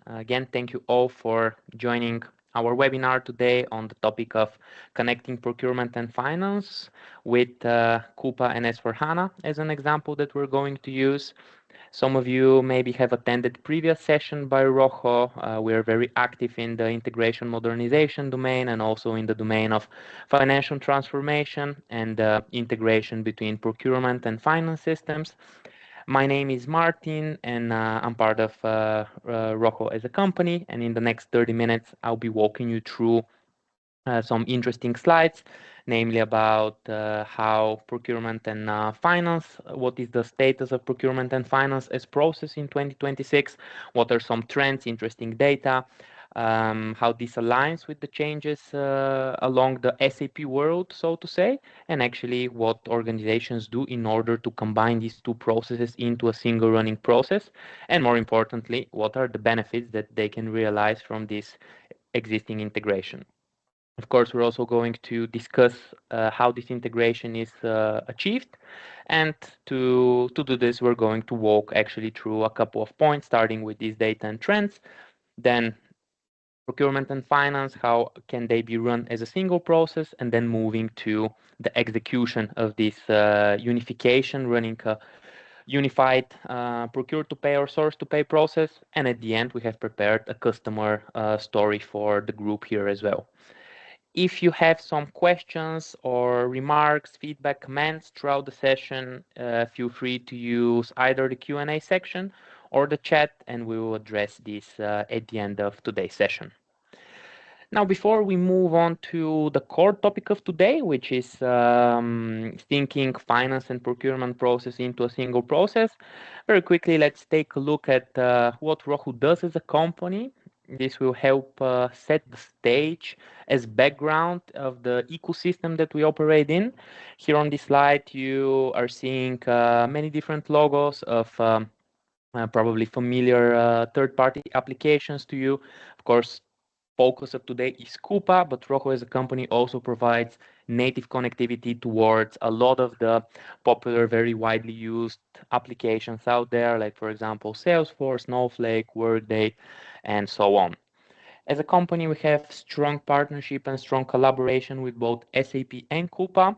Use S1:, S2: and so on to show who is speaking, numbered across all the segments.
S1: Again, thank you all for joining our webinar today on the topic of connecting procurement and finance with Coupa and S/4HANA as an example that we're going to use. Some of you maybe have attended previous session by Rojo. We are very active in the integration modernization domain and also in the domain of financial transformation and integration between procurement and finance systems. My name is Martin, and I'm part of Rojo as a company. And in the next 30 minutes, I'll be walking you through some interesting slides, namely about how procurement and finance, what is the status of procurement and finance as process in 2026, what are some trends, interesting data, how this aligns with the changes along the SAP world, so to say, and actually what organizations do in order to combine these two processes into a single running process, and more importantly, what are the benefits that they can realize from this existing integration. Of course, we're also going to discuss how this integration is achieved. And to do this, we're going to walk actually through a couple of points, starting with these data and trends, then procurement and finance, how can they be run as a single process, and then moving to the execution of this unification, running a unified procure to pay or source to pay process. And at the end, we have prepared a customer story for the group here as well. If you have some questions or remarks, feedback, comments throughout the session, feel free to use either the Q&A section or the chat, and we will address this at the end of today's session. Now, before we move on to the core topic of today, which is thinking finance and procurement process into a single process, very quickly, let's take a look at what Rojo does as a company. This will help set the stage as background of the ecosystem that we operate in. Here on this slide, you are seeing many different logos of probably familiar third-party applications to you. Of course, focus of today is Coupa, but Rojo as a company also provides native connectivity towards a lot of the popular, very widely used applications out there, like, for example, Salesforce, Snowflake, Workday, and so on. As a company, we have strong partnership and strong collaboration with both SAP and Coupa.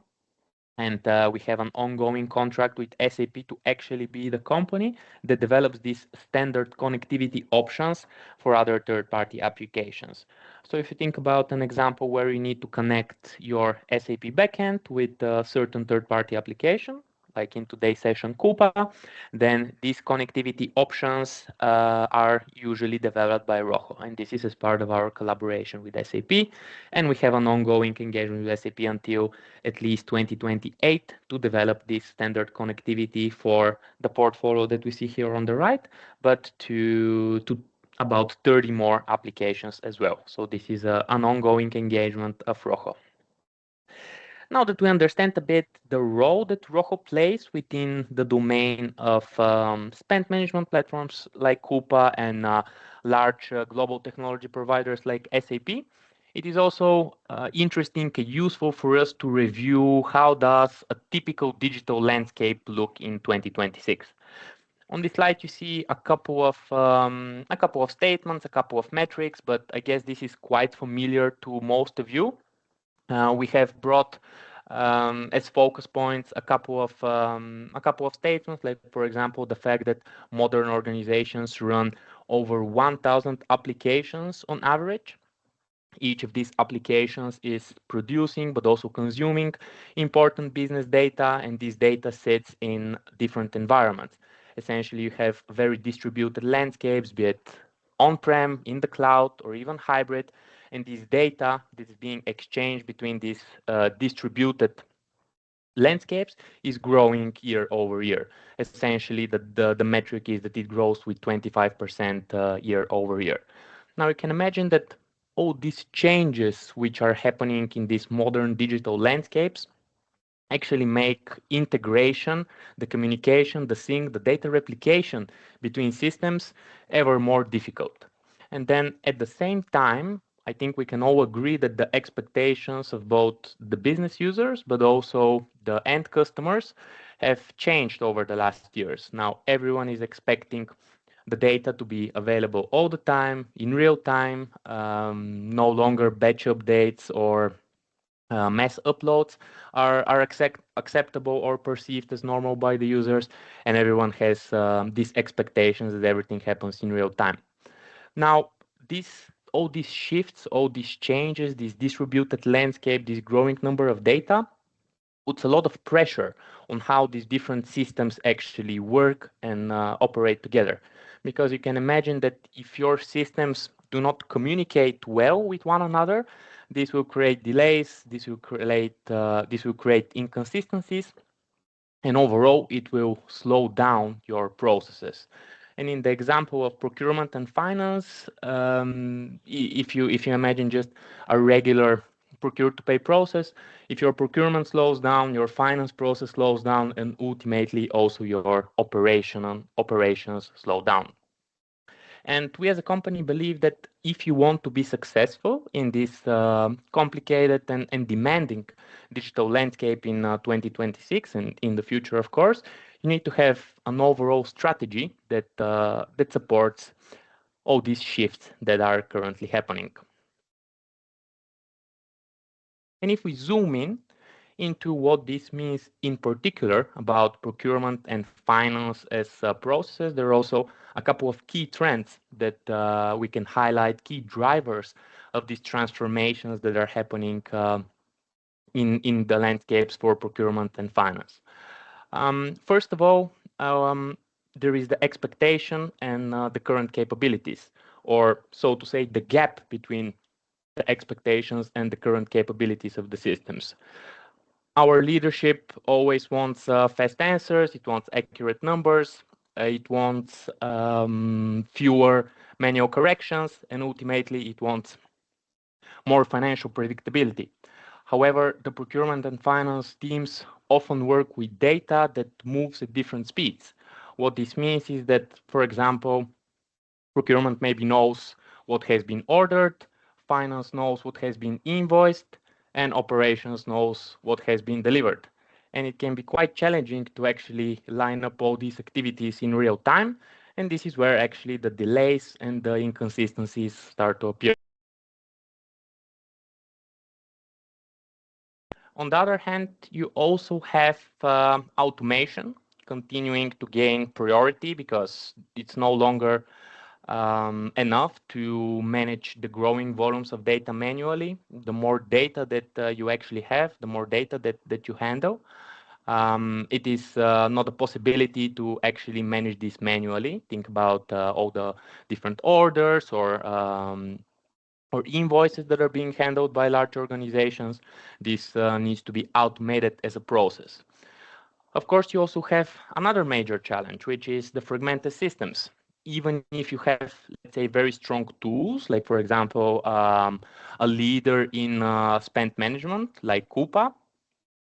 S1: And we have an ongoing contract with SAP to actually be the company that develops these standard connectivity options for other third-party applications. So if you think about an example where you need to connect your SAP backend with a certain third-party application, like in today's session, Coupa, then these connectivity options are usually developed by Rojo. And this is as part of our collaboration with SAP. And we have an ongoing engagement with SAP until at least 2028 to develop this standard connectivity for the portfolio that we see here on the right, but to about 30 more applications as well. So this is an ongoing engagement of Rojo. Now that we understand a bit the role that Rojo plays within the domain of spend management platforms like Coupa and large global technology providers like SAP, it is also interesting and useful for us to review how does a typical digital landscape look in 2026. On this slide, you see a couple of statements, a couple of metrics, but I guess this is quite familiar to most of you. We have brought as focus points a couple of statements, like, for example, the fact that modern organizations run over 1,000 applications on average. Each of these applications is producing but also consuming important business data, and this data sits in different environments. Essentially, you have very distributed landscapes, be it on-prem, in the cloud, or even hybrid. And this data that is being exchanged between these distributed landscapes is growing year over year. Essentially, the metric is that it grows with 25% year over year. Now, you can imagine that all these changes which are happening in these modern digital landscapes actually make integration, the communication, the sync, the data replication between systems ever more difficult. And then at the same time, I think we can all agree that the expectations of both the business users, but also the end customers have changed over the last years. Now, everyone is expecting the data to be available all the time, in real time, no longer batch updates or mass uploads are acceptable or perceived as normal by the users, and everyone has these expectations that everything happens in real time. Now, all these shifts, all these changes, this distributed landscape, this growing number of data puts a lot of pressure on how these different systems actually work and operate together. Because you can imagine that if your systems do not communicate well with one another, this will create delays, this will create inconsistencies, and overall it will slow down your processes. And in the example of procurement and finance, if you imagine just a regular procure to pay process, if your procurement slows down, your finance process slows down, and ultimately also your operations slow down. And we as a company believe that if you want to be successful in this complicated and demanding digital landscape in 2026 and in the future, of course, you need to have an overall strategy that supports all these shifts that are currently happening. And if we zoom in into what this means in particular about procurement and finance as processes, there are also a couple of key trends that we can highlight, key drivers of these transformations that are happening in the landscapes for procurement and finance. First of all, there is the expectation and the current capabilities, or so to say, the gap between the expectations and the current capabilities of the systems. Our leadership always wants fast answers, it wants accurate numbers, it wants fewer manual corrections, and ultimately it wants more financial predictability. However, the procurement and finance teams often work with data that moves at different speeds. What this means is that, for example, procurement maybe knows what has been ordered, finance knows what has been invoiced, and operations knows what has been delivered. And it can be quite challenging to actually line up all these activities in real time. And this is where actually the delays and the inconsistencies start to appear. On the other hand, you also have automation continuing to gain priority because it's no longer enough to manage the growing volumes of data manually. The more data that you actually have, the more data that you handle. It is not a possibility to actually manage this manually. Think about all the different orders or invoices that are being handled by large organizations. This needs to be automated as a process. Of course, you also have another major challenge, which is the fragmented systems. Even if you have, let's say, very strong tools, like, for example, a leader in spend management, like Coupa,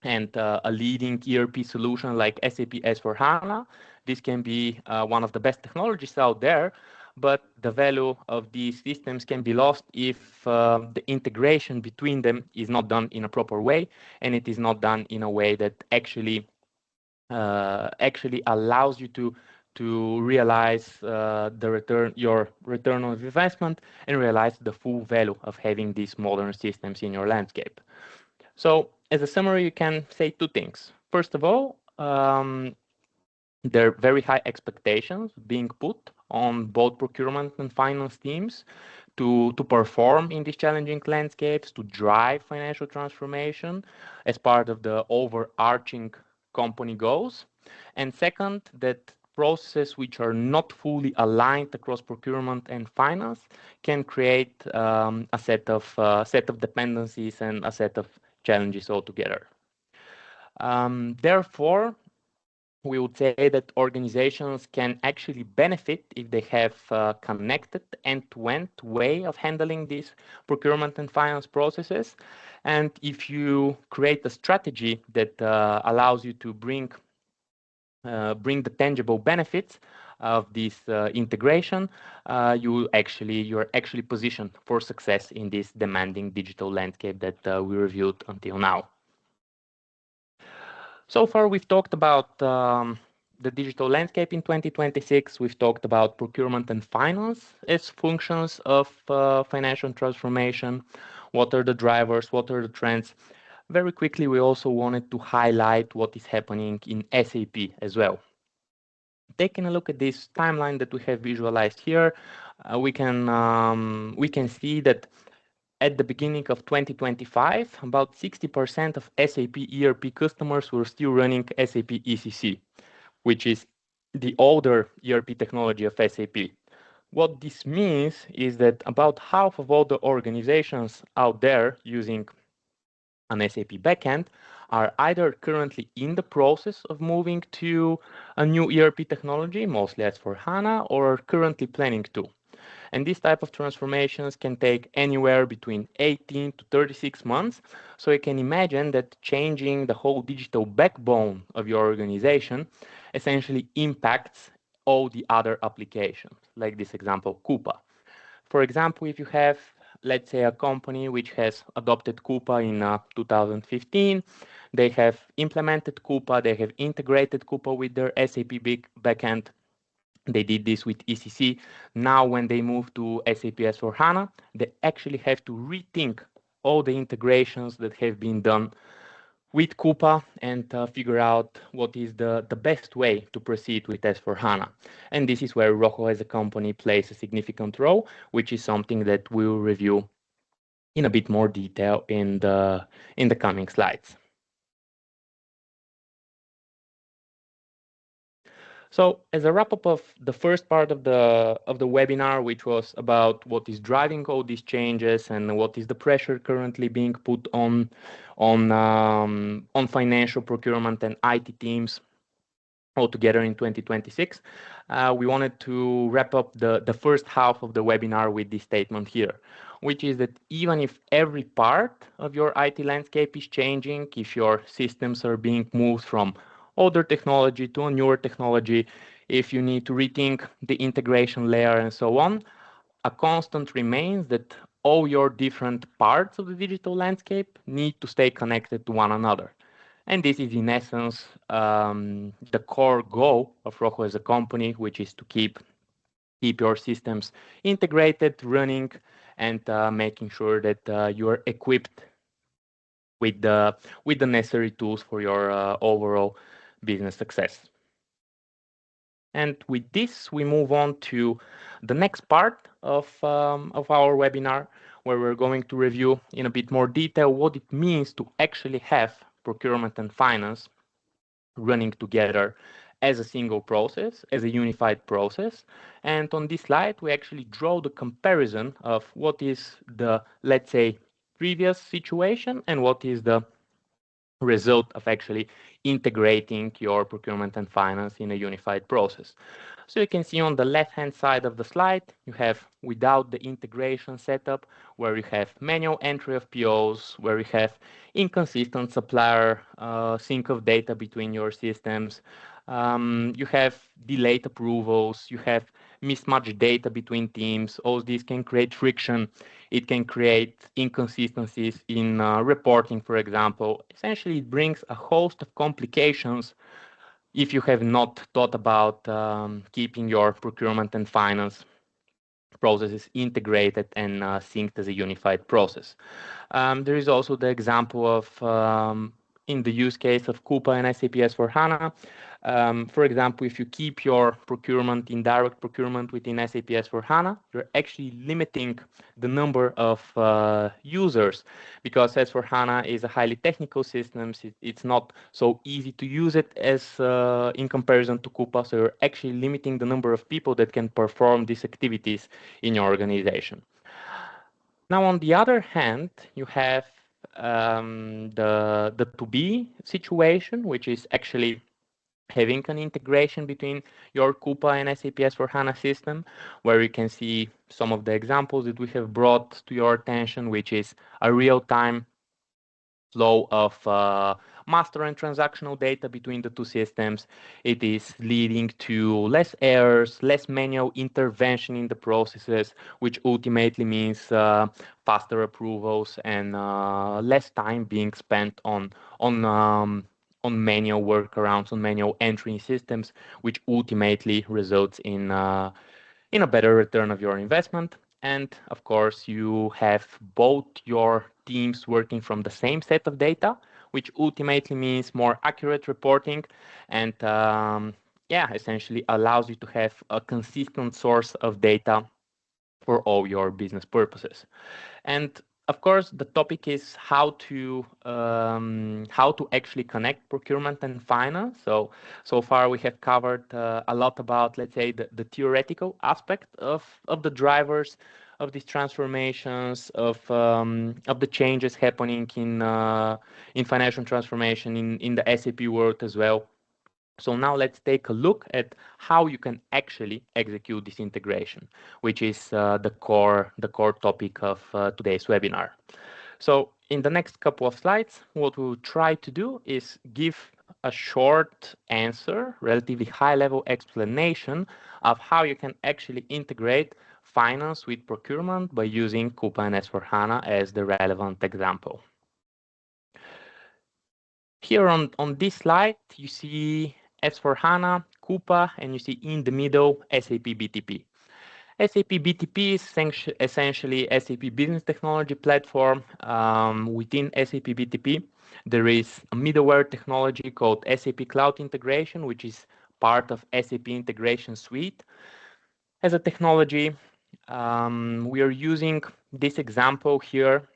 S1: and a leading ERP solution like SAP S/4HANA, this can be one of the best technologies out there, but the value of these systems can be lost if the integration between them is not done in a proper way, and it is not done in a way that actually allows you to realize your return on investment, and realize the full value of having these modern systems in your landscape. So as a summary, you can say two things. First of all, there are very high expectations being put on both procurement and finance teams to perform in these challenging landscapes, to drive financial transformation as part of the overarching company goals. And second, that processes which are not fully aligned across procurement and finance can create a set of dependencies and a set of challenges altogether. Therefore, we would say that organizations can actually benefit if they have a connected end-to-end way of handling these procurement and finance processes. And if you create a strategy that allows you to bring the tangible benefits of this integration, you're actually positioned for success in this demanding digital landscape that we reviewed until now. So far, we've talked about the digital landscape in 2026. We've talked about procurement and finance as functions of financial transformation. What are the drivers? What are the trends? Very quickly, we also wanted to highlight what is happening in SAP as well. Taking a look at this timeline that we have visualized here, we can see that at the beginning of 2025, about 60% of SAP ERP customers were still running SAP ECC, which is the older ERP technology of SAP. What this means is that about half of all the organizations out there using an SAP backend are either currently in the process of moving to a new ERP technology, mostly as for HANA, or currently planning to. And these type of transformations can take anywhere between 18 to 36 months. So you can imagine that changing the whole digital backbone of your organization essentially impacts all the other applications, like this example, Coupa. For example, if you have, let's say, a company which has adopted Coupa in 2015, they have implemented Coupa, they have integrated Coupa with their SAP big backend. They did this with ECC. Now, when they move to SAP S/4HANA, they actually have to rethink all the integrations that have been done with Coupa and figure out what is the best way to proceed with S/4HANA. And this is where Rocco as a company plays a significant role, which is something that we'll review in a bit more detail in the coming slides. So as a wrap up of the first part of the webinar, which was about what is driving all these changes and what is the pressure currently being put on financial procurement and IT teams altogether in 2026, we wanted to wrap up the first half of the webinar with this statement here, which is that even if every part of your IT landscape is changing, if your systems are being moved from older technology to a newer technology, if you need to rethink the integration layer and so on, a constant remains that all your different parts of the digital landscape need to stay connected to one another. And this is in essence the core goal of Rocco as a company, which is to keep your systems integrated, running, and making sure that you are equipped with the necessary tools for your overall business success. And with this, we move on to the next part of our webinar, where we're going to review in a bit more detail what it means to actually have procurement and finance running together as a single process, as a unified process. And on this slide, we actually draw the comparison of what is the, let's say, previous situation and what is the result of actually integrating your procurement and finance in a unified process. So you can see on the left-hand side of the slide, you have without the integration setup, where you have manual entry of POs, where you have inconsistent supplier sync of data between your systems. You have delayed approvals, you have mismatched data between teams. All these can create friction. It can create inconsistencies in reporting, for example. Essentially, it brings a host of complications if you have not thought about keeping your procurement and finance processes integrated and synced as a unified process. There is also the example of in the use case of Coupa and SAP S/4HANA. For example, if you keep your procurement, indirect procurement within SAP S/4HANA, you're actually limiting the number of users, because S/4HANA is a highly technical system. It's not so easy to use it as in comparison to Coupa. So you're actually limiting the number of people that can perform these activities in your organization. Now, on the other hand, you have the to-be situation, which is actually having an integration between your Coupa and SAP S/4HANA system, where you can see some of the examples that we have brought to your attention, which is a real-time flow of master and transactional data between the two systems. It is leading to less errors, less manual intervention in the processes, which ultimately means faster approvals and less time being spent on manual workarounds, on manual entry systems, which ultimately results in a better return of your investment. And of course, you have both your teams working from the same set of data, which ultimately means more accurate reporting and yeah, essentially allows you to have a consistent source of data for all your business purposes. And of course, the topic is how to actually connect procurement and finance. So far we have covered a lot about, let's say, the theoretical aspect of the drivers of these transformations, of the changes happening in financial transformation in the SAP world as well. So now let's take a look at how you can actually execute this integration, which is the core topic of today's webinar. So in the next couple of slides, what we'll try to do is give a short answer, relatively high-level explanation of how you can actually integrate finance with procurement by using Coupa and S/4HANA as the relevant example. Here on this slide, you see S/4HANA, Coupa, and you see in the middle SAP BTP. SAP BTP is essentially SAP Business Technology Platform. Within SAP BTP, there is a middleware technology called SAP Cloud Integration, which is part of SAP Integration Suite. As a technology, we are using this example here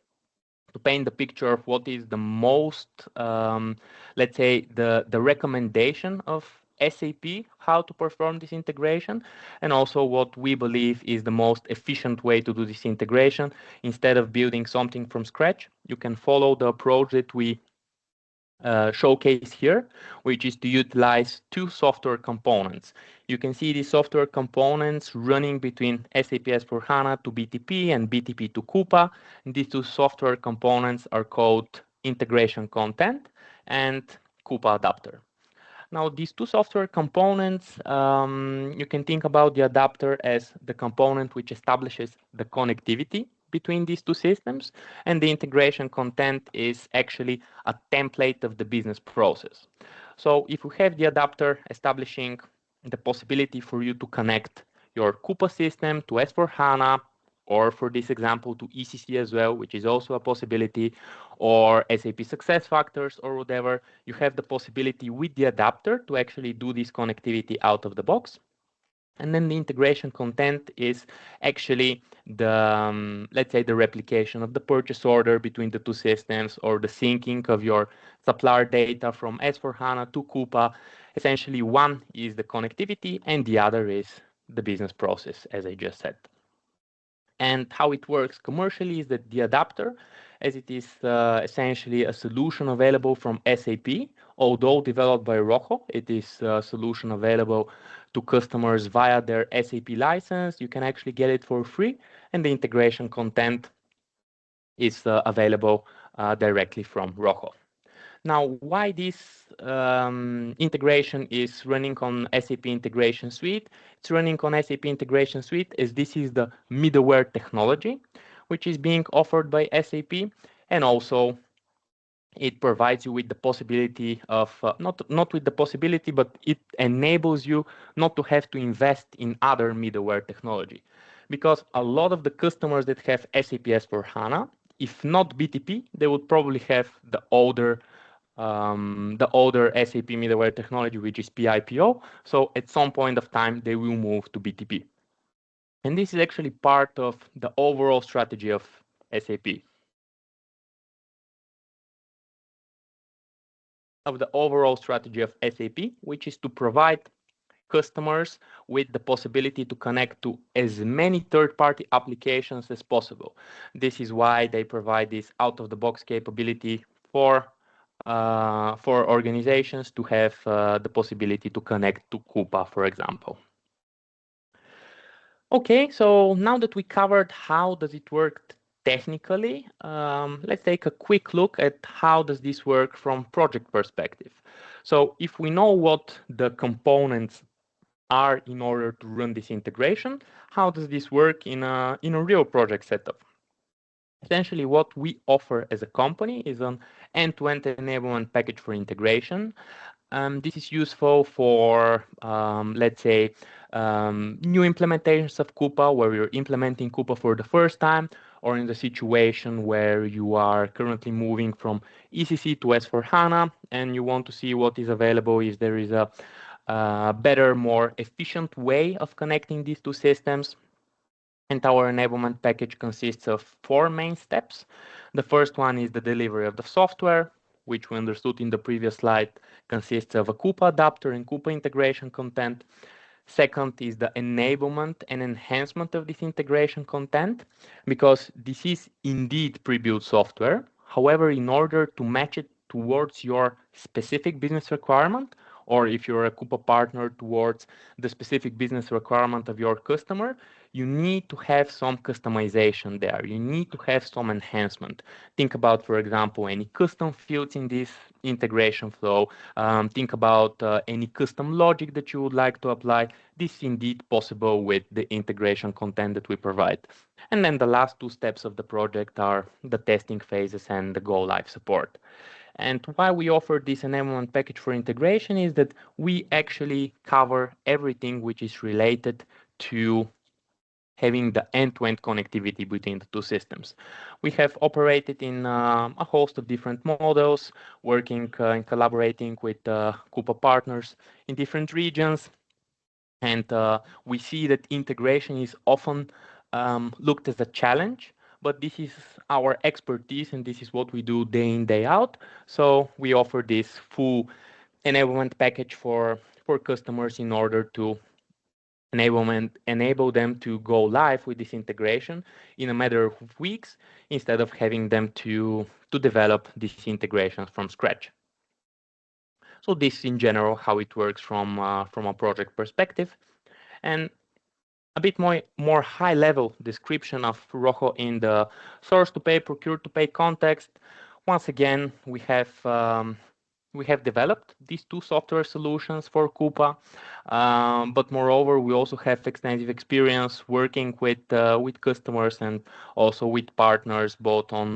S1: to paint the picture of what is the most, let's say, the recommendation of SAP, how to perform this integration, and also what we believe is the most efficient way to do this integration. Instead of building something from scratch, you can follow the approach that we showcase here, which is to utilize two software components. You can see the software components running between SAP S/4HANA to BTP and BTP to Coupa. And these two software components are called Integration Content and Coupa Adapter. Now, these two software components, you can think about the adapter as the component which establishes the connectivity between these two systems, and the integration content is actually a template of the business process. So if you have the adapter establishing the possibility for you to connect your Coupa system to S/4HANA, or for this example to ECC as well, which is also a possibility, or SAP SuccessFactors or whatever, you have the possibility with the adapter to actually do this connectivity out of the box. And then the integration content is actually the, let's say, the replication of the purchase order between the two systems, or the syncing of your supplier data from S/4HANA to Coupa. Essentially, one is the connectivity and the other is the business process, as I just said. And how it works commercially is that the adapter, as it is essentially a solution available from SAP, although developed by Rojo, it is a solution available to customers via their SAP license. You can actually get it for free, and the integration content is available directly from Rojo. Now, why this integration is running on SAP Integration Suite? It's running on SAP Integration Suite as this is the middleware technology, which is being offered by SAP, and also it provides you with the possibility of, not with the possibility, but it enables you not to have to invest in other middleware technology. Because a lot of the customers that have SAP S/4HANA, if not BTP, they would probably have the older SAP middleware technology, which is PIPO. So at some point of time, they will move to BTP. And this is actually part of the overall strategy of SAP. Which is to provide customers with the possibility to connect to as many third-party applications as possible. This is why they provide this out-of-the-box capability for organizations to have the possibility to connect to Coupa, for example. Okay, so now that we covered how does it work technically, let's take a quick look at how does this work from project perspective. So if we know what the components are in order to run this integration, how does this work in a real project setup? Essentially, what we offer as a company is an end-to-end enablement package for integration. This is useful for, let's say, new implementations of Coupa, where you're implementing Coupa for the first time, or in the situation where you are currently moving from ECC to S/4HANA, and you want to see what is available if there is a better, more efficient way of connecting these two systems. And our enablement package consists of four main steps. The first one is the delivery of the software, which we understood in the previous slide consists of a Coupa adapter and Coupa integration content. Second is the enablement and enhancement of this integration content, because this is indeed pre-built software. However, in order to match it towards your specific business requirement, or if you're a Coupa partner towards the specific business requirement of your customer, you need to have some customization there. You need to have some enhancement. Think about, for example, any custom fields in this integration flow. Think about any custom logic that you would like to apply. This is indeed possible with the integration content that we provide. And then the last two steps of the project are the testing phases and the go live support. And why we offer this enablement package for integration is that we actually cover everything which is related to having the end-to-end connectivity between the two systems. We have operated in a host of different models, working and collaborating with Coupa partners in different regions. And we see that integration is often looked as a challenge, but this is our expertise and this is what we do day in, day out. So we offer this full enablement package for customers in order to enable them to go live with this integration in a matter of weeks instead of having them to develop these integrations from scratch. So this is in general how it works from a project perspective. And a bit more high level description of Rojo in the source to pay, procure to pay context. Once again, we have developed these two software solutions for Coupa, but moreover, we also have extensive experience working with customers and also with partners, both on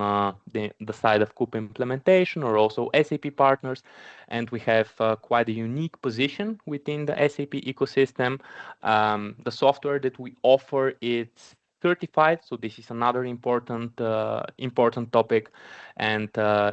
S1: the side of Coupa implementation or also SAP partners. And we have quite a unique position within the SAP ecosystem. The software that we offer is certified, so this is another important topic, and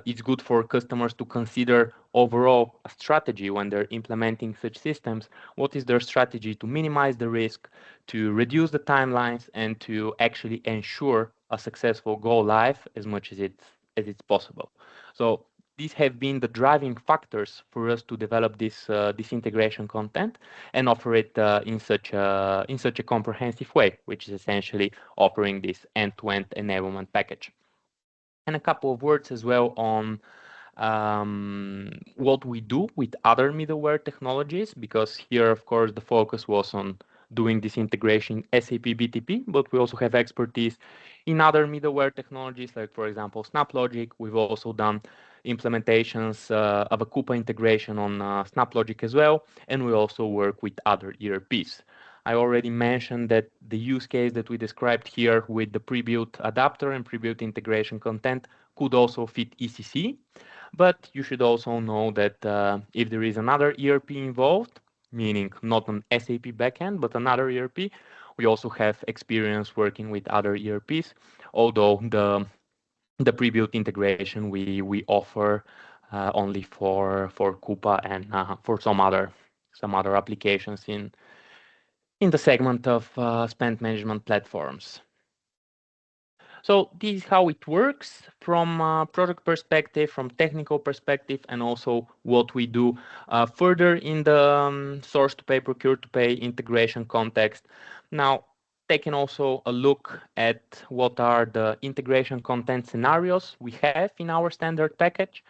S1: it's good for customers to consider overall a strategy when they're implementing such systems. What is their strategy to minimize the risk, to reduce the timelines, and to actually ensure a successful go live as much as it's possible. So these have been the driving factors for us to develop this integration content and offer it in such a comprehensive way, which is essentially offering this end-to-end enablement package. And a couple of words as well on what we do with other middleware technologies, because here, of course, the focus was on doing this integration SAP BTP, but we also have expertise in other middleware technologies, like, for example, SnapLogic. We've also done implementations of a Coupa integration on SnapLogic as well, and we also work with other ERPs. I already mentioned that the use case that we described here with the pre-built adapter and pre-built integration content could also fit ECC, but you should also know that if there is another ERP involved, meaning not an SAP backend, but another ERP, we also have experience working with other ERPs, although the pre-built integration we offer only for Coupa and for some other applications in the segment of spend management platforms. So this is how it works from a product perspective, from technical perspective, and also what we do further in the source to pay, procure to pay integration context. Now, taking also a look at what are the integration content scenarios we have in our standard package.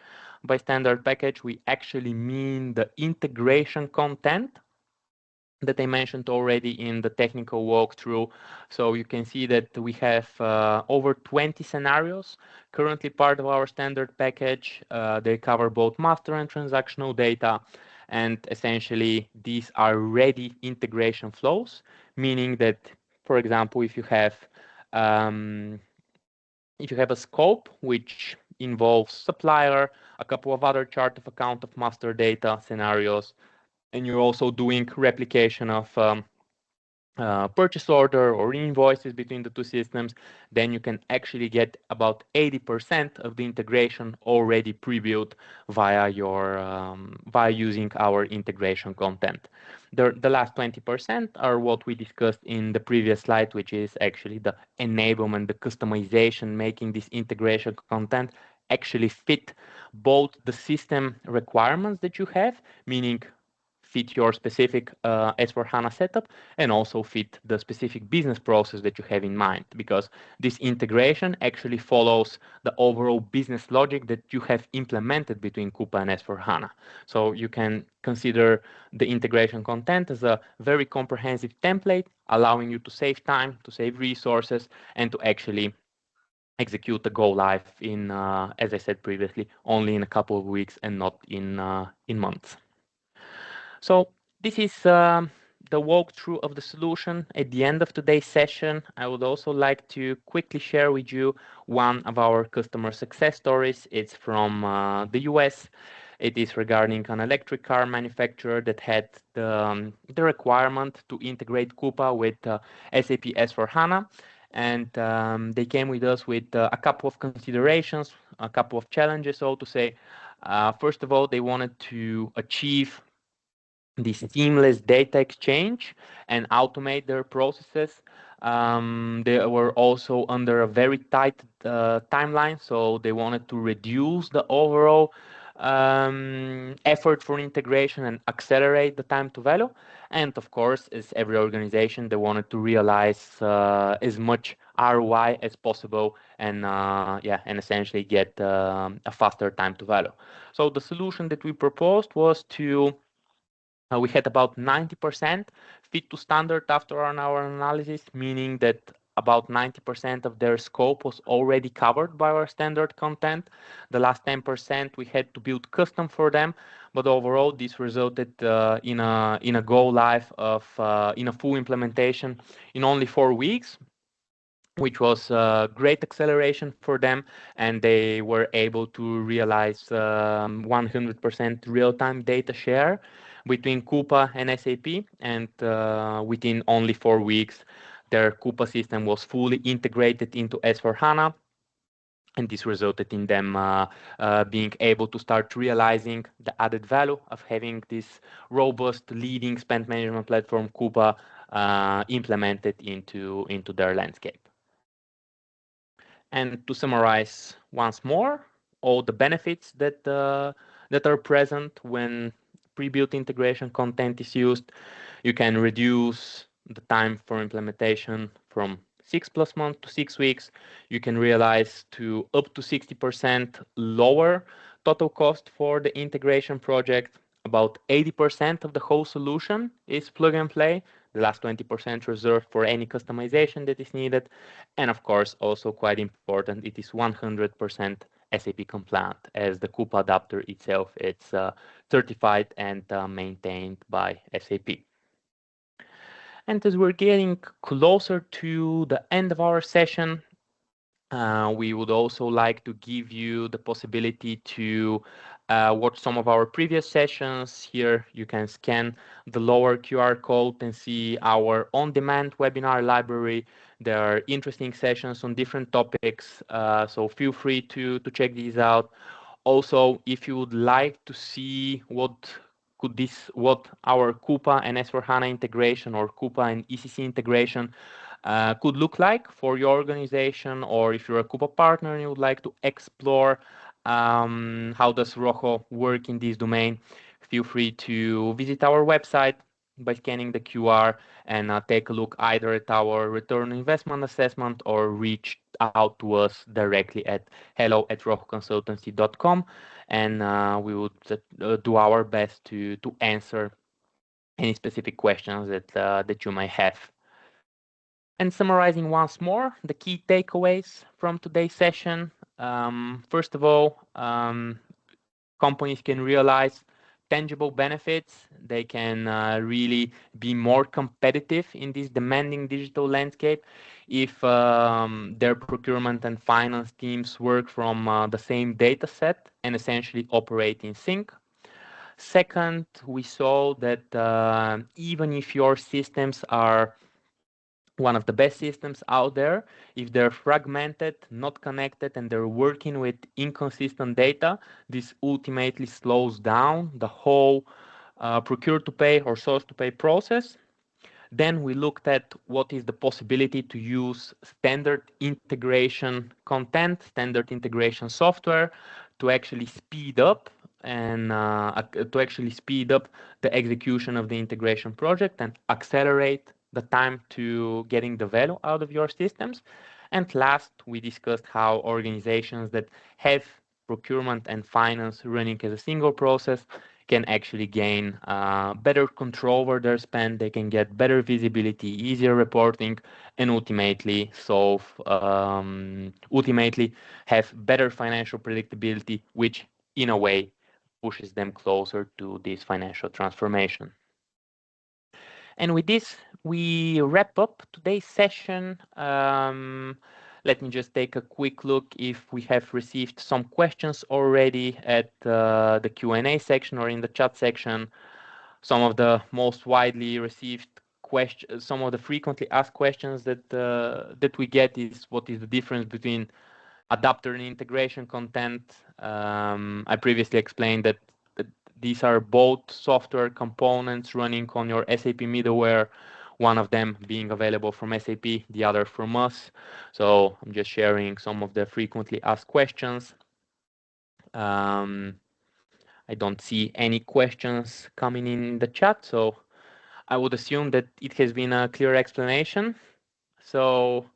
S1: By standard package, we actually mean the integration content that I mentioned already in the technical walkthrough. So you can see that we have over 20 scenarios currently part of our standard package. They cover both master and transactional data. And essentially, these are ready integration flows, meaning that, for example, if you have If you have a scope which involves supplier, a couple of other chart of account of master data scenarios, and you're also doing replication of purchase order or invoices between the two systems, then you can actually get about 80% of the integration already pre-built via your via using our integration content. The last 20% are what we discussed in the previous slide, which is actually the enablement, the customization, making this integration content actually fit both the system requirements that you have, meaning fit your specific S/4HANA setup, and also fit the specific business process that you have in mind, because this integration actually follows the overall business logic that you have implemented between Coupa and S/4HANA. So you can consider the integration content as a very comprehensive template, allowing you to save time, to save resources, and to actually execute the go live in, as I said previously, only in a couple of weeks and not in months. So this is the walkthrough of the solution. At the end of today's session, I would also like to quickly share with you one of our customer success stories. It's from the US. It is regarding an electric car manufacturer that had the requirement to integrate Coupa with SAP S/4HANA. And they came with us with a couple of considerations, a couple of challenges, so to say. First of all, they wanted to achieve this seamless data exchange and automate their processes. They were also under a very tight timeline, so they wanted to reduce the overall effort for integration and accelerate the time to value. And of course, as every organization, they wanted to realize as much ROI as possible, and and essentially get a faster time to value. So the solution that we proposed was to we had about 90% fit to standard after our analysis, meaning that about 90% of their scope was already covered by our standard content. The last 10% we had to build custom for them, but overall this resulted in a go live of in a full implementation in only 4 weeks, which was a great acceleration for them, and they were able to realize 100% real-time data share between Coupa and SAP, and within only 4 weeks, their Coupa system was fully integrated into S/4HANA, and this resulted in them being able to start realizing the added value of having this robust leading spend management platform Coupa implemented into their landscape. And to summarize once more, all the benefits that are present when pre-built integration content is used. You can reduce the time for implementation from 6+ months to 6 weeks. You can realize to up to 60% lower total cost for the integration project. About 80% of the whole solution is plug and play. The last 20% reserved for any customization that is needed. And of course, also quite important, it is 100% SAP compliant, as the Coupa adapter itself, it's certified and maintained by SAP. And as we're getting closer to the end of our session, we would also like to give you the possibility to watch some of our previous sessions. Here you can scan the lower QR code and see our on-demand webinar library. There are interesting sessions on different topics, so feel free to check these out. Also, if you would like to see what our Coupa and S/4HANA integration or Coupa and ECC integration could look like for your organization, or if you're a Coupa partner and you would like to explore how does Rojo work in this domain, feel free to visit our website by scanning the QR and take a look either at our return on investment assessment or reach out to us directly at hello@rojoconsultancy.com, and we would do our best to answer any specific questions that you might have. And summarizing once more the key takeaways from today's session. First of all, companies can realize tangible benefits. They can really be more competitive in this demanding digital landscape if their procurement and finance teams work from the same data set and essentially operate in sync. Second, we saw that even if your systems are one of the best systems out there, if they're fragmented, not connected, and they're working with inconsistent data, this ultimately slows down the whole procure to pay or source to pay process. Then we looked at what is the possibility to use standard integration content, standard integration software to actually speed up the execution of the integration project and accelerate the time to getting the value out of your systems. And last, we discussed how organizations that have procurement and finance running as a single process can actually gain better control over their spend. They can get better visibility, easier reporting, and ultimately have better financial predictability, which in a way pushes them closer to this financial transformation. And with this, we wrap up today's session. Let me just take a quick look if we have received some questions already at the Q&A section or in the chat section. Some of the most widely received questions, some of the frequently asked questions that we get is what is the difference between adapter and integration content. I previously explained that these are both software components running on your SAP middleware, one of them being available from SAP, the other from us. So I'm just sharing some of the frequently asked questions. I don't see any questions coming in the chat, so I would assume that it has been a clear explanation. So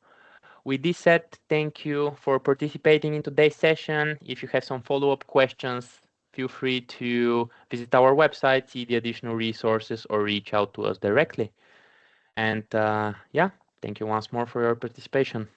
S1: with this said, thank you for participating in today's session. If you have some follow-up questions, feel free to visit our website, see the additional resources, or reach out to us directly. And yeah, thank you once more for your participation.